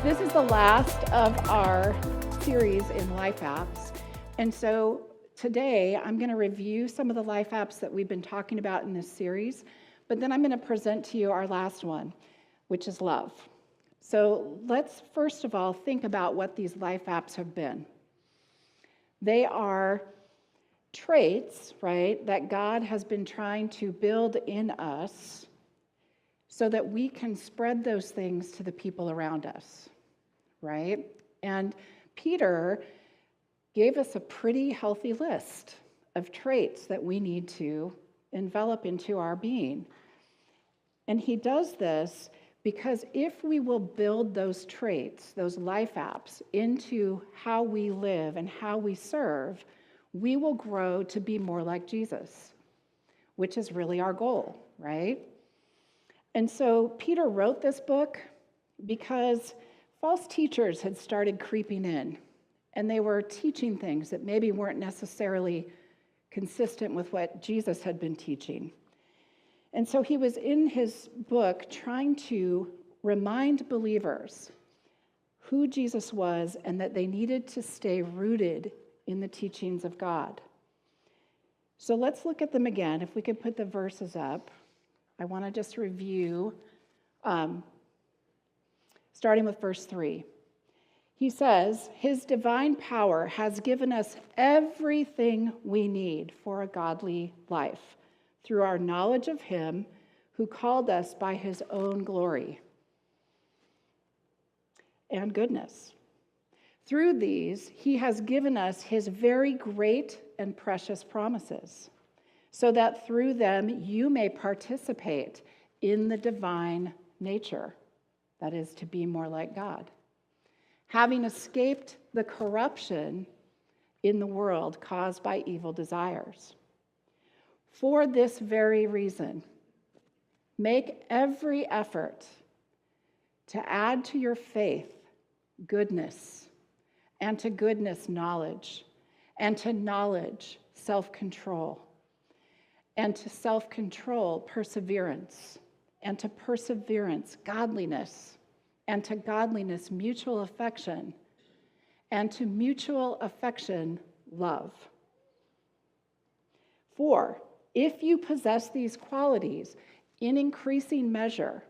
This is the last of our series in Life Apps. And so today I'm going to review some of the Life Apps that we've been talking about in this series, but then I'm going to present to you our last one, which is love. So let's first of all think about what these Life Apps have been. They are traits, right, that God has been trying to build in us so that we can spread those things to the people around us, right? And Peter gave us a pretty healthy list of traits that we need to envelop into our being. And he does this because if we will build those traits, those life apps, into how we live and how we serve, we will grow to be more like Jesus, which is really our goal, right? And so Peter wrote this book because false teachers had started creeping in, and they were teaching things that maybe weren't necessarily consistent with what Jesus had been teaching. And so he was in his book trying to remind believers who Jesus was and that they needed to stay rooted in the teachings of God. So let's look at them again. If we could put the verses up. I want to just review, starting with verse 3. He says, "His divine power has given us everything we need for a godly life through our knowledge of him who called us by his own glory and goodness. Through these, he has given us his very great and precious promises, so that through them you may participate in the divine nature, that is, to be more like God, having escaped the corruption in the world caused by evil desires. For this very reason, make every effort to add to your faith goodness, and to goodness knowledge, and to knowledge self-control, and to self-control perseverance, and to perseverance godliness, and to godliness mutual affection, and to mutual affection love. For if you possess these qualities in increasing measure,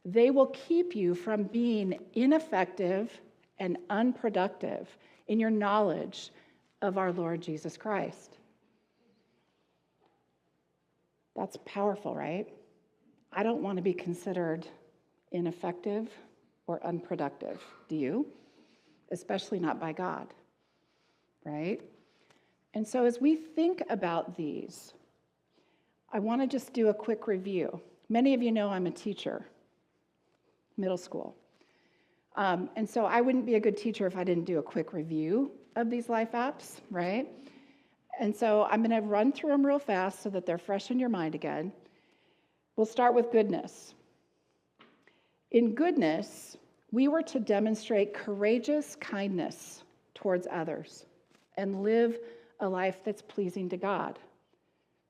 they will keep you from being ineffective and unproductive in your knowledge of our Lord Jesus Christ." That's powerful, right? I don't want to be considered ineffective or unproductive. Do you? Especially not by God, right? And so as we think about these, I want to just do a quick review. Many of you know I'm a teacher, middle school. And so I wouldn't be a good teacher if I didn't do a quick review of these life apps, right? And so I'm going to run through them real fast so that they're fresh in your mind again. We'll start with goodness. In goodness, we were to demonstrate courageous kindness towards others and live a life that's pleasing to God,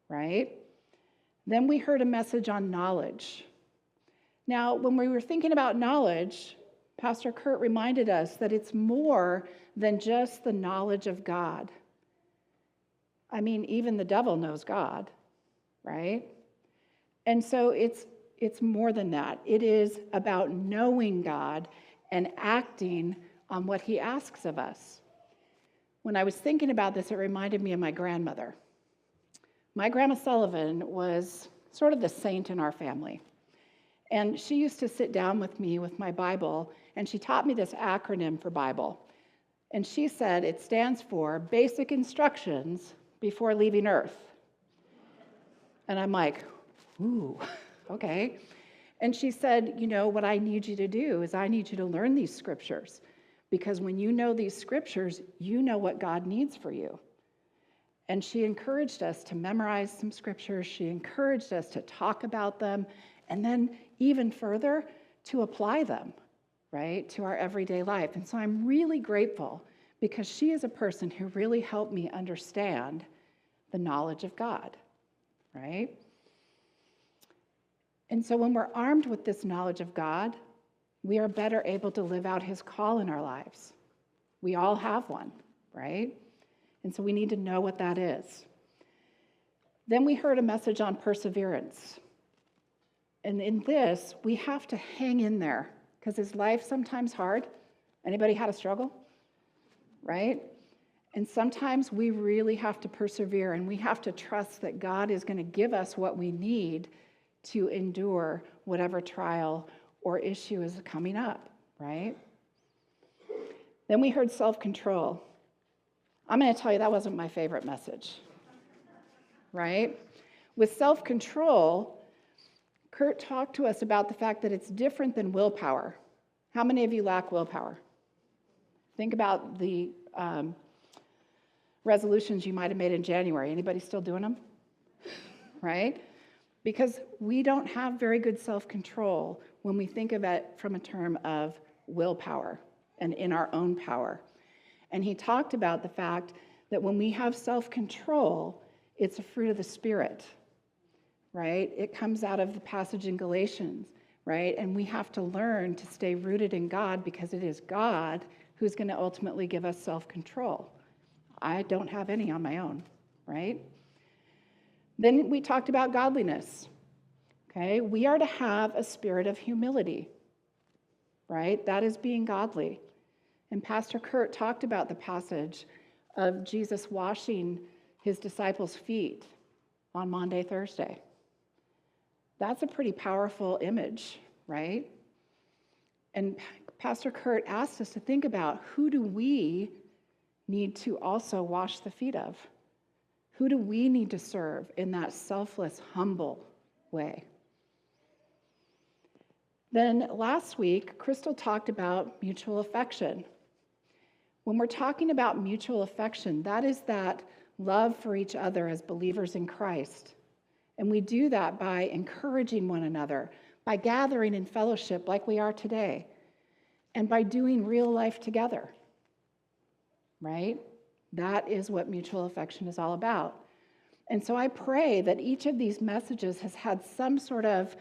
right? Then we heard a message on knowledge. Now, when we were thinking about knowledge, Pastor Kurt reminded us that it's more than just the knowledge of God. I mean, even the devil knows God, right? And so it's more than that. It is about knowing God and acting on what he asks of us. When I was thinking about this, it reminded me of my grandmother. My Grandma Sullivan was sort of the saint in our family. And she used to sit down with me with my Bible, and she taught me this acronym for Bible. And she said it stands for Basic Instructions Before Leaving Earth. And I'm like, ooh, okay. And she said, you know, what I need you to do is I need you to learn these scriptures, because when you know these scriptures, you know what God needs for you. And she encouraged us to memorize some scriptures. She encouraged us to talk about them, and then even further, to apply them, right, to our everyday life. And so I'm really grateful because she is a person who really helped me understand the knowledge of God, right? And so when we're armed with this knowledge of God, we are better able to live out his call in our lives. We all have one, right? And so we need to know what that is. Then we heard a message on perseverance. And in this, we have to hang in there, because is life sometimes hard? Anybody had a struggle? Right? And sometimes we really have to persevere, and we have to trust that God is going to give us what we need to endure whatever trial or issue is coming up, right? Then we heard self-control. I'm going to tell you that wasn't my favorite message, right? With self-control, Kurt talked to us about the fact that it's different than willpower. How many of you lack willpower? Think about the resolutions you might have made in January. Anybody still doing them? Right? Because we don't have very good self-control when we think of it from a term of willpower and in our own power. And he talked about the fact that when we have self-control, it's a fruit of the Spirit, right? It comes out of the passage in Galatians, right? And we have to learn to stay rooted in God, because it is God who's going to ultimately give us self-control. I don't have any on my own, right? Then we talked about godliness, okay? We are to have a spirit of humility, right? That is being godly. And Pastor Kurt talked about the passage of Jesus washing his disciples' feet on Maundy, Thursday. That's a pretty powerful image, right? And Pastor Kurt asked us to think about, who do we need to also wash the feet of? Who do we need to serve in that selfless, humble way? Then last week, Crystal talked about mutual affection. When we're talking about mutual affection, that is that love for each other as believers in Christ. And we do that by encouraging one another, by gathering in fellowship like we are today, and by doing real life together, right? That is what mutual affection is all about. And so I pray that each of these messages has had some sort of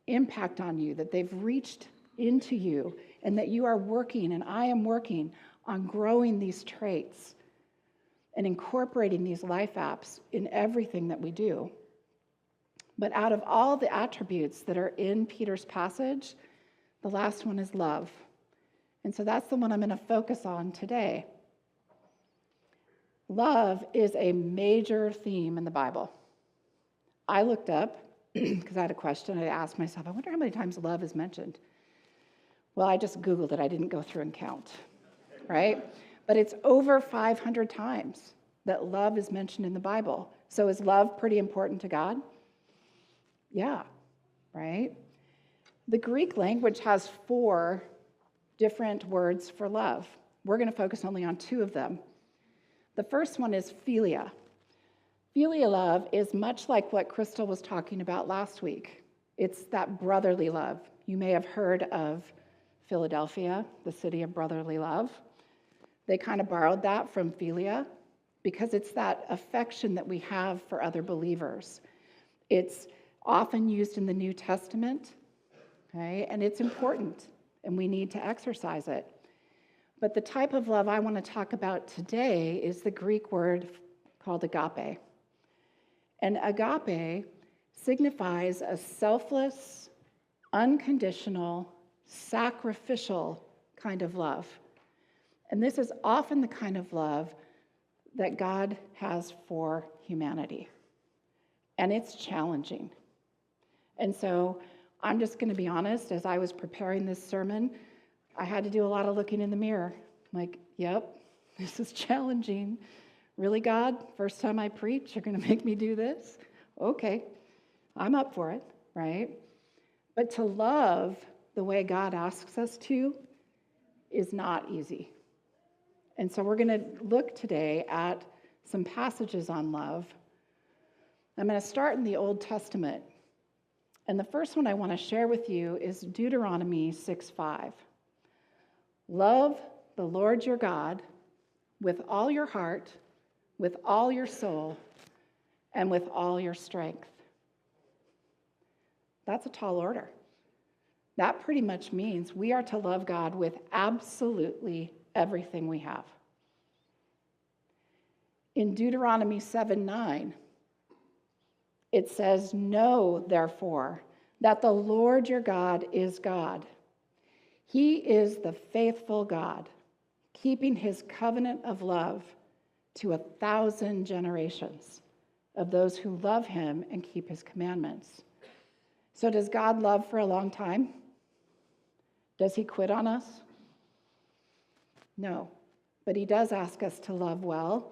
impact on you, that they've reached into you, and that you are working, and I am working on growing these traits and incorporating these life apps in everything that we do. But out of all the attributes that are in Peter's passage, the last one is love. And so that's the one I'm going to focus on today. Love is a major theme in the Bible. I looked up, because I had a question, I asked myself, I wonder how many times love is mentioned. Well, I just Googled it. I didn't go through and count, right? But it's over 500 times that love is mentioned in the Bible. So is love pretty important to God? Yeah, right? The Greek language has 4 different words for love. We're going to focus only on 2 of them. The first one is philia. Philia love is much like what Crystal was talking about last week. It's that brotherly love. You may have heard of Philadelphia, the city of brotherly love. They kind of borrowed that from philia because it's that affection that we have for other believers. It's often used in the New Testament, okay? And it's important, and we need to exercise it. But the type of love I want to talk about today is the Greek word called agape. And agape signifies a selfless, unconditional, sacrificial kind of love. And this is often the kind of love that God has for humanity. And it's challenging. And so I'm just going to be honest, as I was preparing this sermon, I had to do a lot of looking in the mirror. Like, yep, this is challenging. Really, God? First time I preach, you're going to make me do this? Okay, I'm up for it, right? But to love the way God asks us to is not easy. And so we're going to look today at some passages on love. I'm going to start in the Old Testament. And the first one I want to share with you is Deuteronomy 6:5. Love the Lord your God with all your heart, with all your soul, and with all your strength. That's a tall order. That pretty much means we are to love God with absolutely everything we have. In Deuteronomy 7:9, it says, "Know, therefore, that the Lord your God is God. He is the faithful God, keeping his covenant of love to 1,000 generations of those who love him and keep his commandments." So does God love for a long time? Does he quit on us? No, but he does ask us to love well,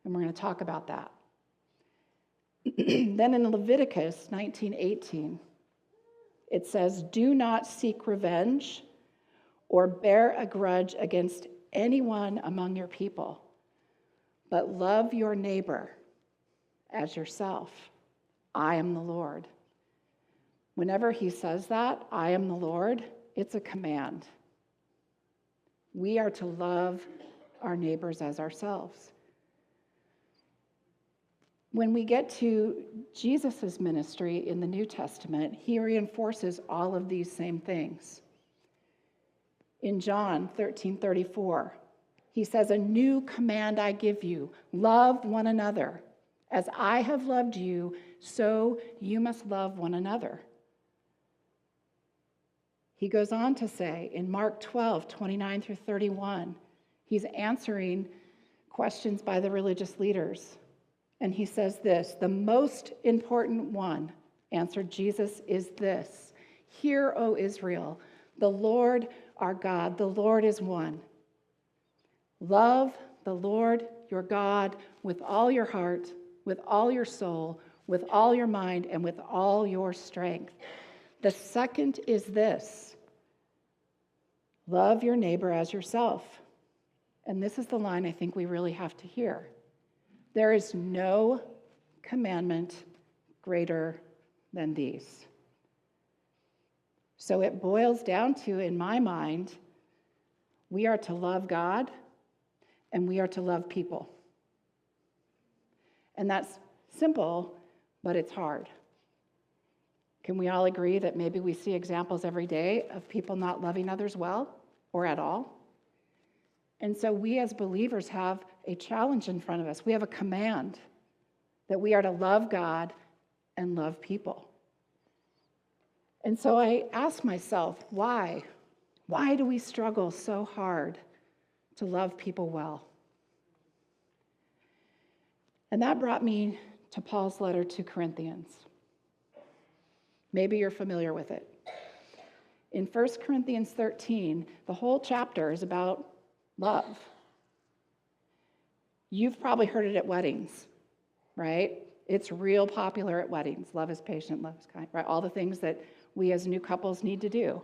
and we're going to talk about that. Then in Leviticus 19:18, it says, "Do not seek revenge or bear a grudge against anyone among your people, but love your neighbor as yourself. I am the Lord." Whenever he says that, "I am the Lord," it's a command. We are to love our neighbors as ourselves. When we get to Jesus' ministry in the New Testament, he reinforces all of these same things. In John 13:34, he says, "A new command I give you, love one another. As I have loved you, so you must love one another." He goes on to say in Mark 12:29-31, he's answering questions by the religious leaders. And he says this, "The most important one," answered Jesus, "is this. Hear, O Israel, the Lord our God, the Lord is one. Love the Lord your God with all your heart, with all your soul, with all your mind, and with all your strength. The second is this. Love your neighbor as yourself." And this is the line I think we really have to hear. "There is no commandment greater than these." So it boils down to, in my mind, we are to love God and we are to love people. And that's simple, but it's hard. Can we all agree that maybe we see examples every day of people not loving others well or at all? And so we as believers have a challenge in front of us. We have a command that we are to love God and love people. And so I ask myself, why? Why do we struggle so hard to love people well? And that brought me to Paul's letter to Corinthians. Maybe you're familiar with it. In 1 Corinthians 13, the whole chapter is about love. You've probably heard it at weddings, right? It's real popular at weddings. Love is patient, love is kind, right? All the things that we as new couples need to do.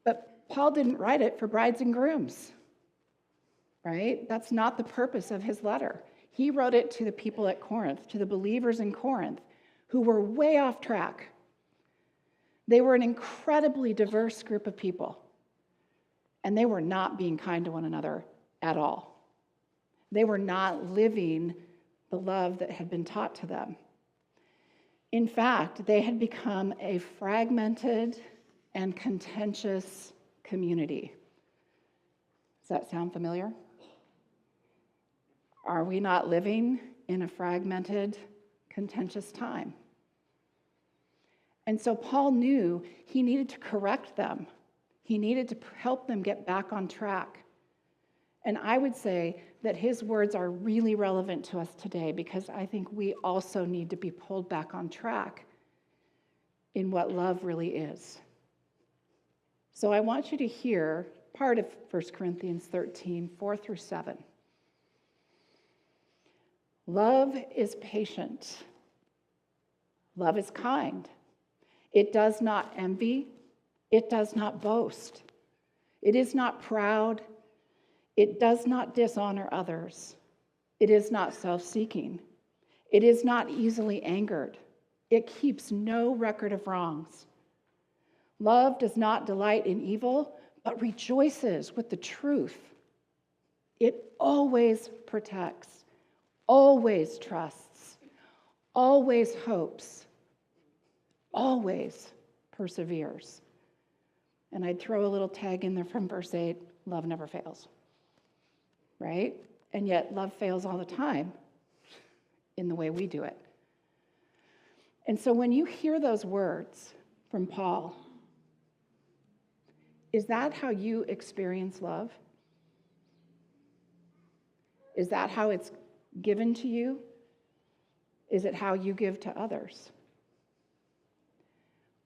But Paul didn't write it for brides and grooms, right? That's not the purpose of his letter. He wrote it to the people at Corinth, to the believers in Corinth, who were way off track. They were an incredibly diverse group of people, and they were not being kind to one another at all. They were not living the love that had been taught to them. In fact, they had become a fragmented and contentious community. Does that sound familiar? Are we not living in a fragmented, contentious time? And so Paul knew he needed to correct them. He needed to help them get back on track. And I would say that his words are really relevant to us today because I think we also need to be pulled back on track in what love really is. So I want you to hear part of 1 Corinthians 13, 4-7. Love is patient. Love is kind. It does not envy. It does not boast. It is not proud. It does not dishonor others. It is not self-seeking. It is not easily angered. It keeps no record of wrongs. Love does not delight in evil, but rejoices with the truth. It always protects, always trusts, always hopes, always perseveres. And I'd throw a little tag in there from verse 8, love never fails, right? And yet love fails all the time in the way we do it. And so when you hear those words from Paul, is that how you experience love? Is that how it's given to you? Is it how you give to others?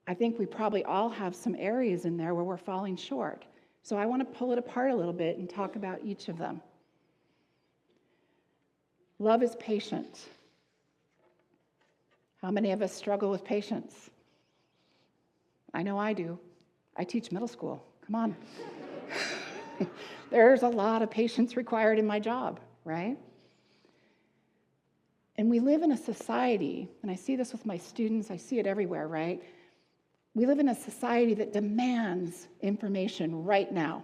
I think we probably all have some areas in there where we're falling short. So I want to pull it apart a little bit and talk about each of them. Love is patient. How many of us struggle with patience? I know I do. I teach middle school. Come on. There's a lot of patience required in my job, right? And we live in a society, and I see this with my students, I see it everywhere, right? We live in a society that demands information right now,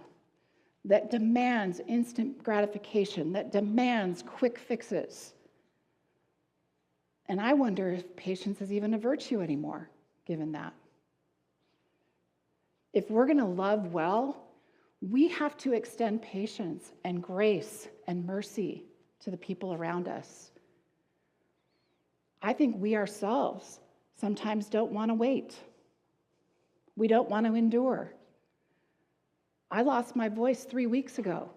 that demands instant gratification, that demands quick fixes. And I wonder if patience is even a virtue anymore, given that. If we're going to love well, we have to extend patience and grace and mercy to the people around us. I think we ourselves sometimes don't want to wait. We don't want to endure. I lost my voice 3 weeks ago.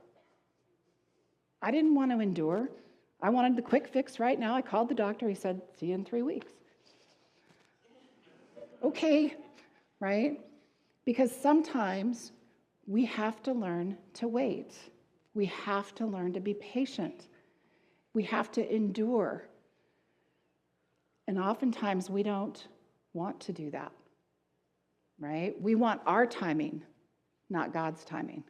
I didn't want to endure. I wanted the quick fix right now. I called the doctor. He said, see you in 3 weeks. Okay, right? Because sometimes we have to learn to wait. We have to learn to be patient. We have to endure. And oftentimes we don't want to do that, right? We want our timing, not God's timing.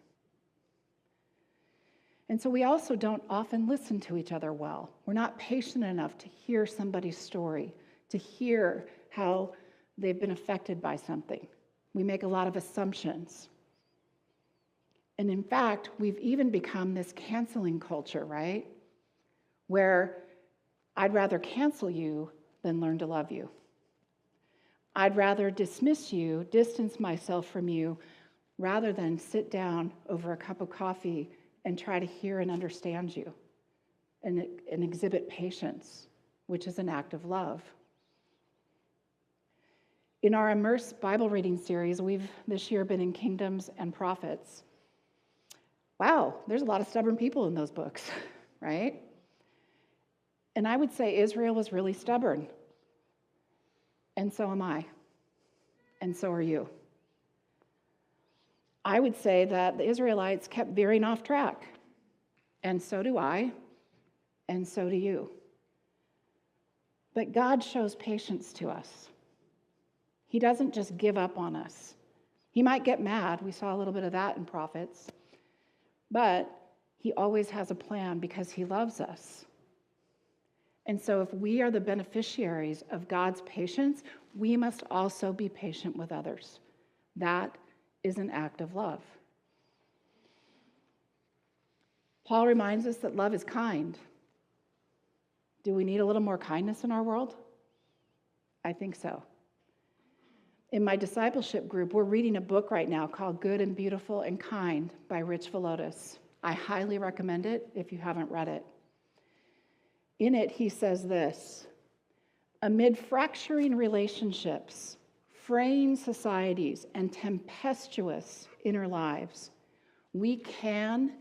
And so we also don't often listen to each other well. We're not patient enough to hear somebody's story, to hear how they've been affected by something. We make a lot of assumptions. And in fact, we've even become this canceling culture, right? Where I'd rather cancel you than learn to love you. I'd rather dismiss you, distance myself from you, rather than sit down over a cup of coffee and try to hear and understand you and exhibit patience, which is an act of love. In our Immerse Bible reading series, we've this year been in Kingdoms and Prophets. Wow, there's a lot of stubborn people in those books, right? And I would say Israel was really stubborn. And so am I. And so are you. I would say that the Israelites kept veering off track. And so do I. And so do you. But God shows patience to us. He doesn't just give up on us. He might get mad. We saw a little bit of that in Prophets. But he always has a plan because he loves us. And so if we are the beneficiaries of God's patience, we must also be patient with others. That is an act of love. Paul reminds us that love is kind. Do we need a little more kindness in our world? I think so. In my discipleship group, we're reading a book right now called Good and Beautiful and Kind by Rich Villodas. I highly recommend it if you haven't read it. In it, he says this: amid fracturing relationships, fraying societies, and tempestuous inner lives, we can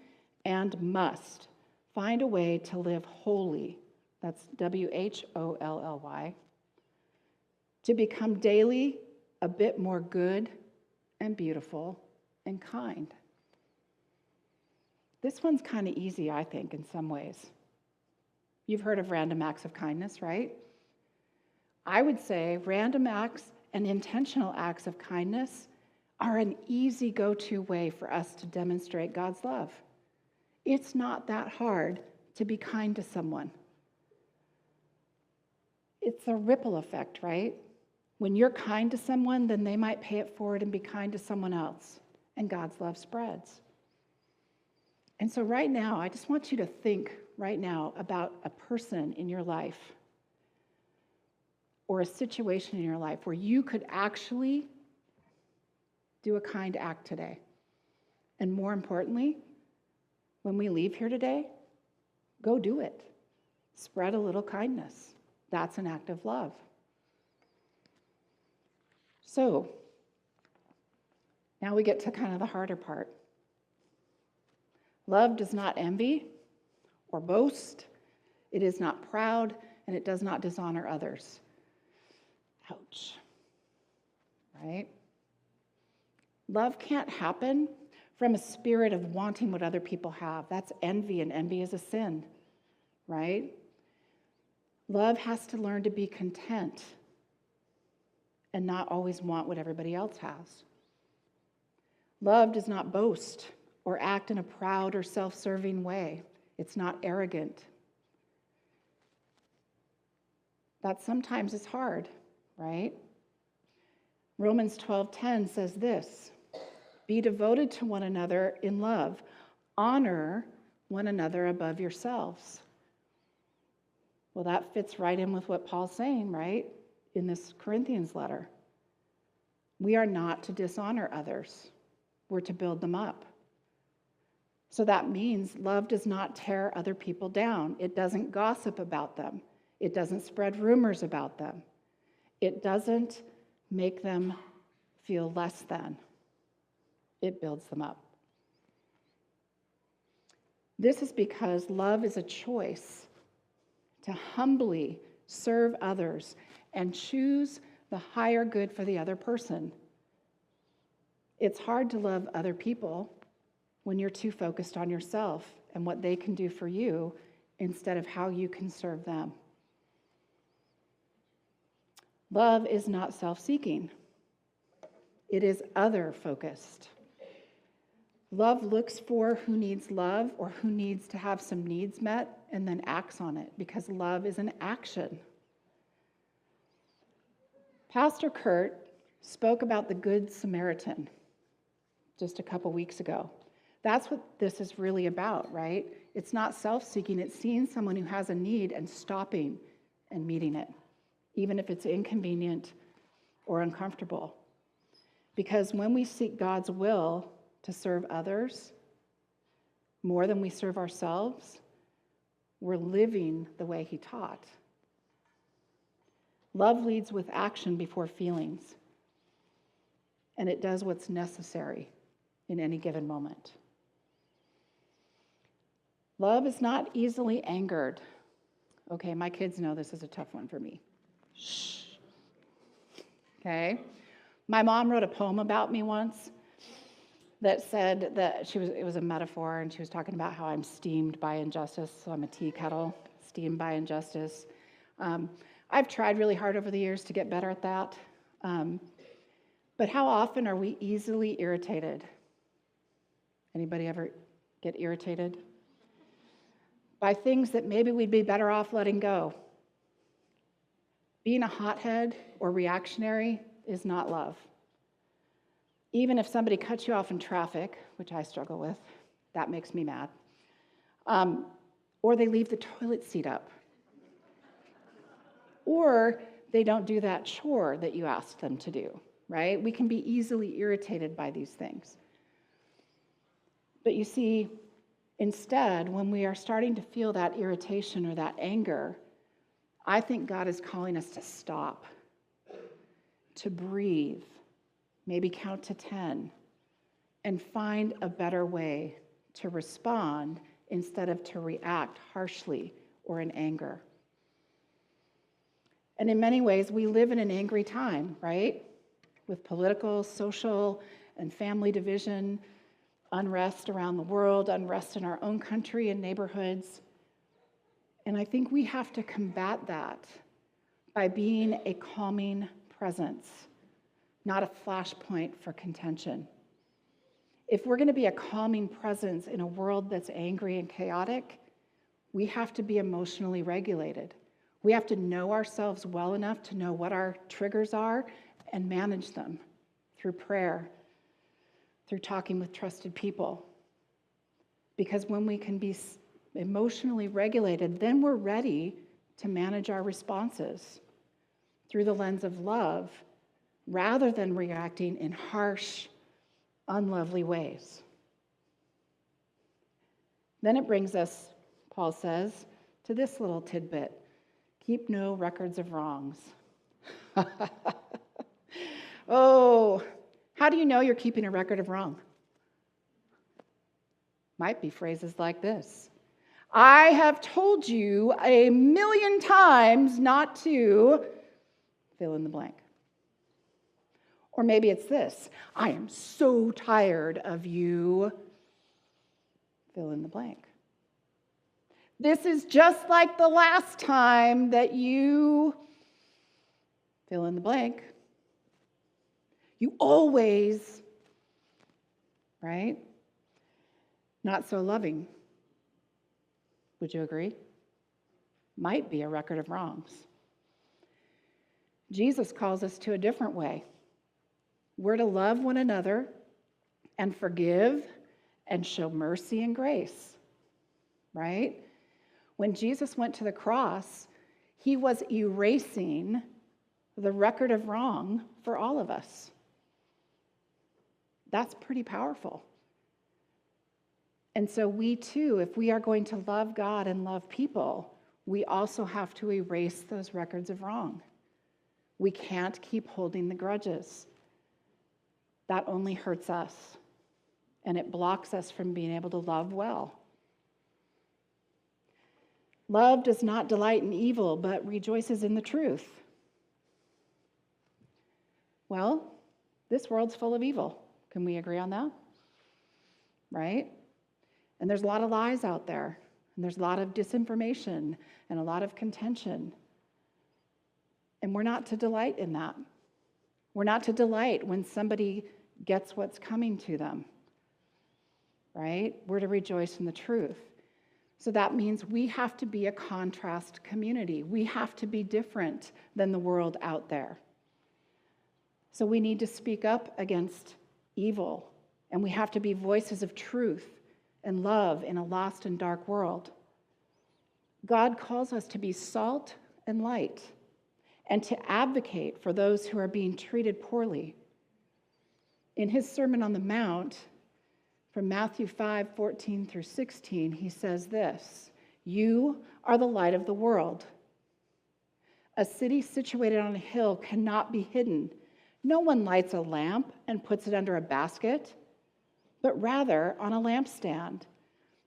and must find a way to live wholly, that's W-H-O-L-L-Y, to become daily a bit more good and beautiful and kind. This one's kind of easy, I think, in some ways. You've heard of random acts of kindness, right? I would say random acts and intentional acts of kindness are an easy go-to way for us to demonstrate God's love. It's not that hard to be kind to someone. It's a ripple effect, right? When you're kind to someone, then they might pay it forward and be kind to someone else, and God's love spreads. And so right now, I just want you to think right now about a person in your life or a situation in your life where you could actually do a kind act today. And more importantly, when we leave here today, go do it. Spread a little kindness. That's an act of love. So, now we get to kind of the harder part. Love does not envy or boast. It is not proud, and it does not dishonor others. Ouch. Right? Love can't happen from a spirit of wanting what other people have. That's envy, and envy is a sin, right? Love has to learn to be content and not always want what everybody else has. Love does not boast or act in a proud or self-serving way. It's not arrogant. That sometimes is hard, right? Romans 12:10 says this, "Be devoted to one another in love. Honor one another above yourselves." Well, that fits right in with what Paul's saying, right? In this Corinthians letter. We are not to dishonor others. We're to build them up. So that means love does not tear other people down. It doesn't gossip about them. It doesn't spread rumors about them. It doesn't make them feel less than. It builds them up. This is because love is a choice to humbly serve others and choose the higher good for the other person. It's hard to love other people when you're too focused on yourself and what they can do for you instead of how you can serve them. Love is not self-seeking. It is other-focused. Love looks for who needs love or who needs to have some needs met and then acts on it because love is an action. Pastor Kurt spoke about the Good Samaritan just a couple weeks ago. That's what this is really about, right? It's not self-seeking. It's seeing someone who has a need and stopping and meeting it, even if it's inconvenient or uncomfortable. Because when we seek God's will to serve others more than we serve ourselves, we're living the way he taught. Love leads with action before feelings, and it does what's necessary in any given moment. Love is not easily angered. Okay, my kids know this is a tough one for me. Shh. Okay? My mom wrote a poem about me once that said that it was a metaphor, and she was talking about how I'm steamed by injustice, so I'm a tea kettle, steamed by injustice. I've tried really hard over the years to get better at that. But how often are we easily irritated? Anybody ever get irritated? By things that maybe we'd be better off letting go. Being a hothead or reactionary is not love. Even if somebody cuts you off in traffic, which I struggle with, that makes me mad. Or they leave the toilet seat up. Or they don't do that chore that you asked them to do, right? We can be easily irritated by these things. But you see, instead, when we are starting to feel that irritation or that anger, I think God is calling us to stop, to breathe, maybe count to 10, and find a better way to respond instead of to react harshly or in anger. And in many ways, we live in an angry time, right? With political, social, and family division, unrest around the world, unrest in our own country and neighborhoods. And I think we have to combat that by being a calming presence, not a flashpoint for contention. If we're going to be a calming presence in a world that's angry and chaotic, we have to be emotionally regulated. We have to know ourselves well enough to know what our triggers are and manage them through prayer, through talking with trusted people. Because when we can be emotionally regulated, then we're ready to manage our responses through the lens of love rather than reacting in harsh, unlovely ways. Then it brings us, Paul says, to this little tidbit: keep no records of wrongs. Oh, how do you know you're keeping a record of wrong? Might be phrases like this: I have told you 1,000,000 times not to fill in the blank. Or maybe it's this: I am so tired of you, fill in the blank. This is just like the last time that you, fill in the blank. You always, right? Not so loving. Would you agree? Might be a record of wrongs. Jesus calls us to a different way. We're to love one another and forgive and show mercy and grace, right? When Jesus went to the cross, he was erasing the record of wrong for all of us. That's pretty powerful. And so we too, if we are going to love God and love people, we also have to erase those records of wrong. We can't keep holding the grudges. That only hurts us, and it blocks us from being able to love well. Love does not delight in evil, but rejoices in the truth. Well, this world's full of evil. Can we agree on that? Right? And there's a lot of lies out there, and there's a lot of disinformation and a lot of contention. And we're not to delight in that. We're not to delight when somebody gets what's coming to them, right? We're to rejoice in the truth. So that means we have to be a contrast community. We have to be different than the world out there. So we need to speak up against evil, and we have to be voices of truth and love in a lost and dark world. God calls us to be salt and light and to advocate for those who are being treated poorly. In his Sermon on the Mount, from Matthew 5:14 through 16, he says this: "You are the light of the world. A city situated on a hill cannot be hidden. No one lights a lamp and puts it under a basket, but rather on a lampstand,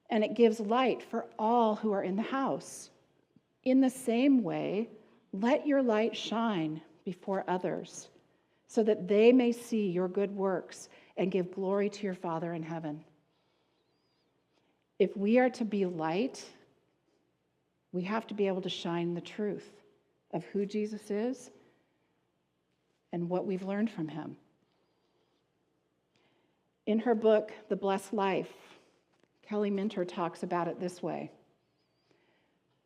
and it gives light for all who are in the house. In the same way, let your light shine before others, so that they may see your good works and give glory to your Father in heaven." If we are to be light, we have to be able to shine the truth of who Jesus is and what we've learned from him. In her book, The Blessed Life, Kelly Minter talks about it this way: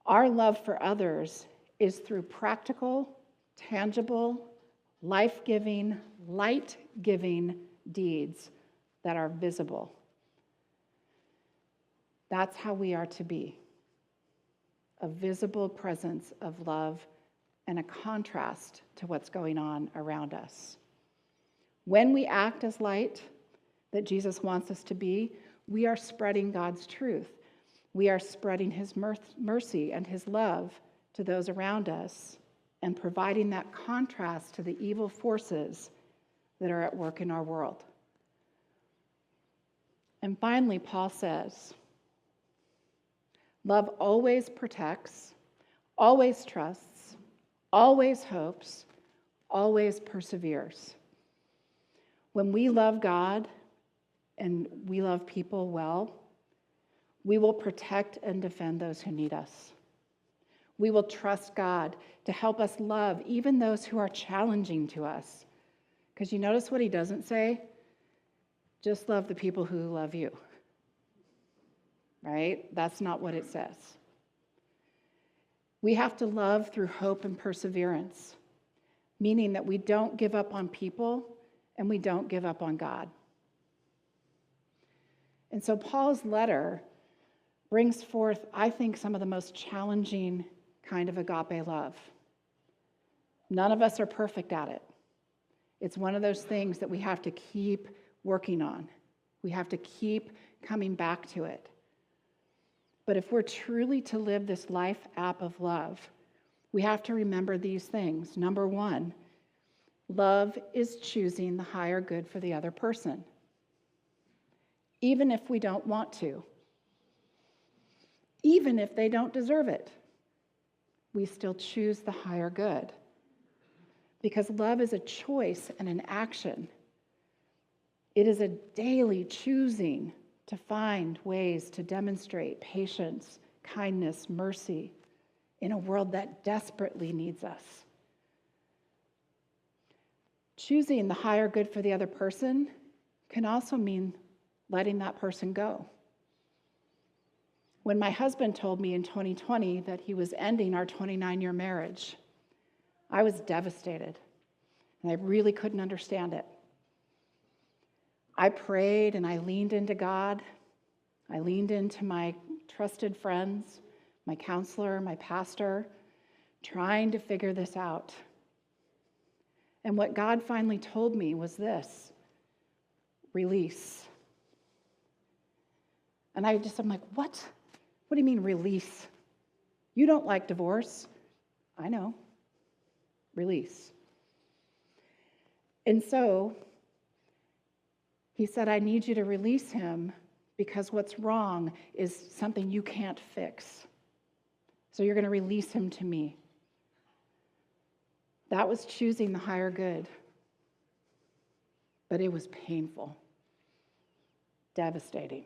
our love for others is through practical, tangible, life-giving, light-giving deeds that are visible. That's how we are to be: a visible presence of love and a contrast to what's going on around us. When we act as light that Jesus wants us to be, we are spreading God's truth. We are spreading his mercy and his love to those around us and providing that contrast to the evil forces that are at work in our world. And finally, Paul says, love always protects, always trusts, always hopes, always perseveres. When we love God and we love people well, we will protect and defend those who need us. We will trust God to help us love even those who are challenging to us. Because you notice what he doesn't say? Just love the people who love you. Right? That's not what it says. We have to love through hope and perseverance, meaning that we don't give up on people and we don't give up on God. And so Paul's letter brings forth, I think, some of the most challenging kind of agape love. None of us are perfect at it. It's one of those things that we have to keep working on. We have to keep coming back to it. But if we're truly to live this life app of love, we have to remember these things. Number one, love is choosing the higher good for the other person, even if we don't want to, even if they don't deserve it. We still choose the higher good, because love is a choice and an action. It is a daily choosing to find ways to demonstrate patience, kindness, mercy in a world that desperately needs us. Choosing the higher good for the other person can also mean letting that person go. When my husband told me in 2020 that he was ending our 29-year marriage, I was devastated, and I really couldn't understand it. I prayed and I leaned into God. I leaned into my trusted friends, my counselor, my pastor, trying to figure this out. And what God finally told me was this: release. And I'm like, what? What do you mean release? You don't like divorce. I know. Release. And so he said, I need you to release him because what's wrong is something you can't fix. So you're going to release him to me. That was choosing the higher good. But it was painful, devastating.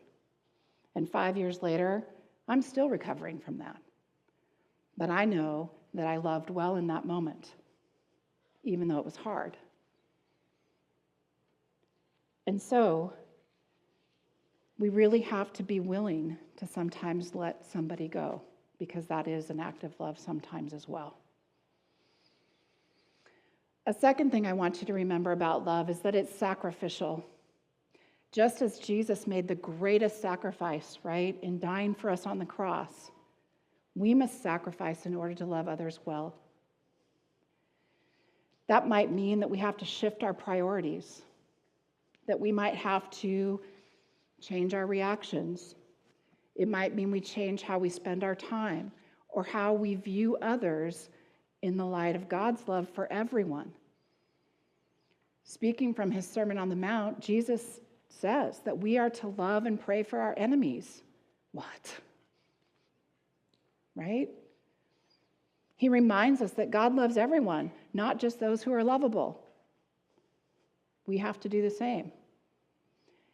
And 5 years later, I'm still recovering from that. But I know that I loved well in that moment, even though it was hard. And so, we really have to be willing to sometimes let somebody go, because that is an act of love sometimes as well. A second thing I want you to remember about love is that it's sacrificial. Just as Jesus made the greatest sacrifice, right, in dying for us on the cross, we must sacrifice in order to love others well. That might mean that we have to shift our priorities, that we might have to change our reactions. It might mean we change how we spend our time or how we view others in the light of God's love for everyone. Speaking from his Sermon on the Mount, Jesus says that we are to love and pray for our enemies. What? Right? He reminds us that God loves everyone, not just those who are lovable. We have to do the same.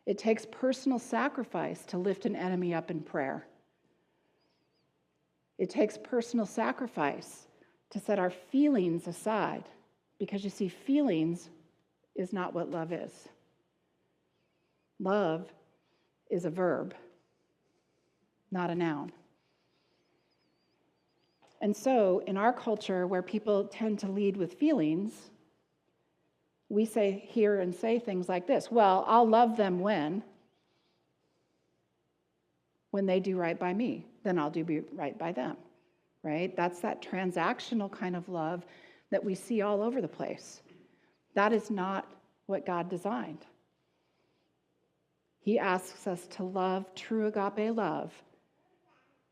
It takes personal sacrifice to lift an enemy up in prayer. It takes personal sacrifice to set our feelings aside, because you see, feelings is not what love is. Love is a verb, not a noun. And so, in our culture where people tend to lead with feelings, we hear and say things like this: well, I'll love them when they do right by me, then I'll do right by them, right? That's that transactional kind of love that we see all over the place. That is not what God designed. He asks us to love true agape love,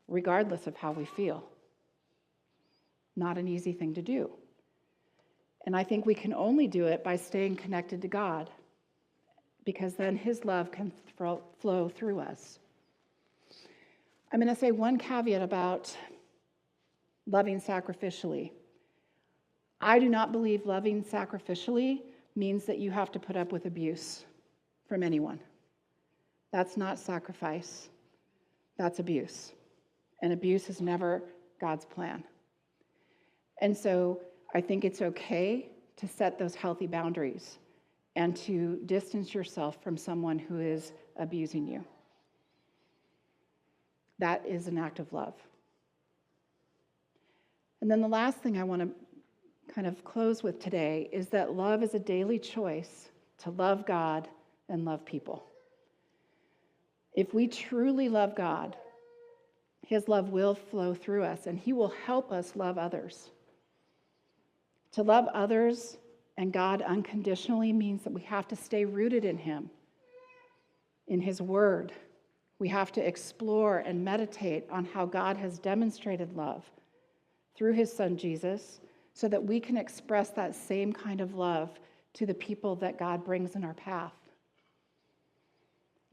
regardless of how we feel. Not an easy thing to do. And I think we can only do it by staying connected to God, because then his love can flow through us. I'm going to say one caveat about loving sacrificially. I do not believe loving sacrificially means that you have to put up with abuse from anyone. That's not sacrifice. That's abuse. And abuse is never God's plan. And so I think it's okay to set those healthy boundaries and to distance yourself from someone who is abusing you. That is an act of love. And then the last thing I want to kind of close with today is that love is a daily choice to love God and love people. If we truly love God, his love will flow through us, and he will help us love others. To love others and God unconditionally means that we have to stay rooted in him. in his word. We have to explore and meditate on how God has demonstrated love through his son Jesus so that we can express that same kind of love to the people that God brings in our path.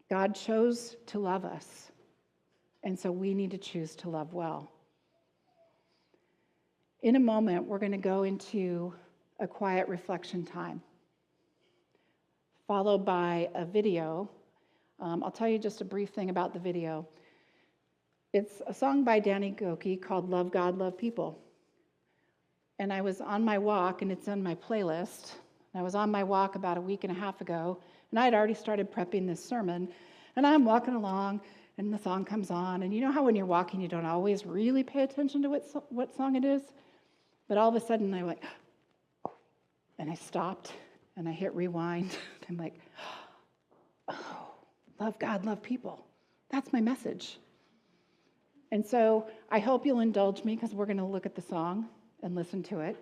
God chose to love us, and so we need to choose to love well. In a moment, we're going to go into a quiet reflection time, followed by a video. I'll tell you just a brief thing about the video. It's a song by Danny Gokey called Love God, Love People. And I was on my walk, and it's on my playlist. I was on my walk about a week and a half ago, and I had already started prepping this sermon. And I'm walking along, and the song comes on. And you know how when you're walking, you don't always really pay attention to what song it is? But all of a sudden, I went, oh, and I stopped, and I hit rewind. I'm like, oh, love God, love people. That's my message. And so I hope you'll indulge me because we're going to look at the song and listen to it.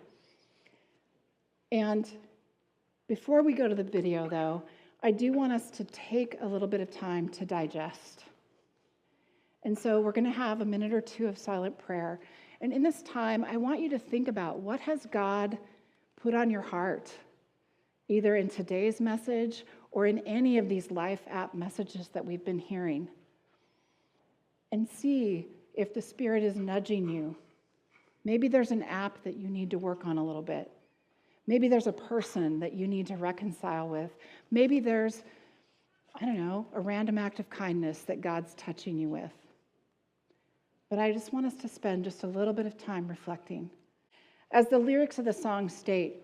And before we go to the video, though, I do want us to take a little bit of time to digest. And so we're going to have a minute or two of silent prayer. And in this time, I want you to think about what has God put on your heart, either in today's message or in any of these Life app messages that we've been hearing. And see if the Spirit is nudging you. Maybe there's an app that you need to work on a little bit. Maybe there's a person that you need to reconcile with. Maybe there's, a random act of kindness that God's touching you with. But I just want us to spend just a little bit of time reflecting. As the lyrics of the song state,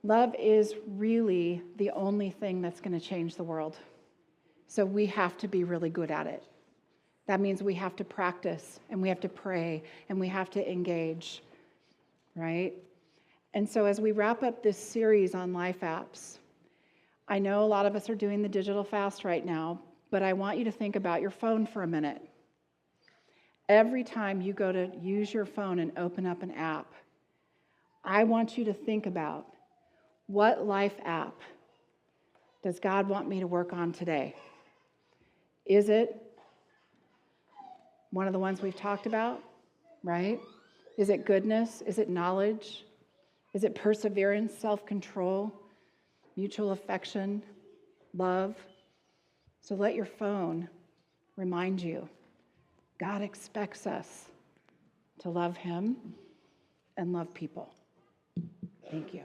love is really the only thing that's going to change the world. So we have to be really good at it. That means we have to practice, and we have to pray, and we have to engage, right? And so as we wrap up this series on life apps, I know a lot of us are doing the digital fast right now, but I want you to think about your phone for a minute. Every time you go to use your phone and open up an app, I want you to think about, what life app does God want me to work on today? Is it one of the ones we've talked about, right? Is it goodness? Is it knowledge? Is it perseverance, self-control, mutual affection, love? So let your phone remind you, God expects us to love him and love people. Thank you.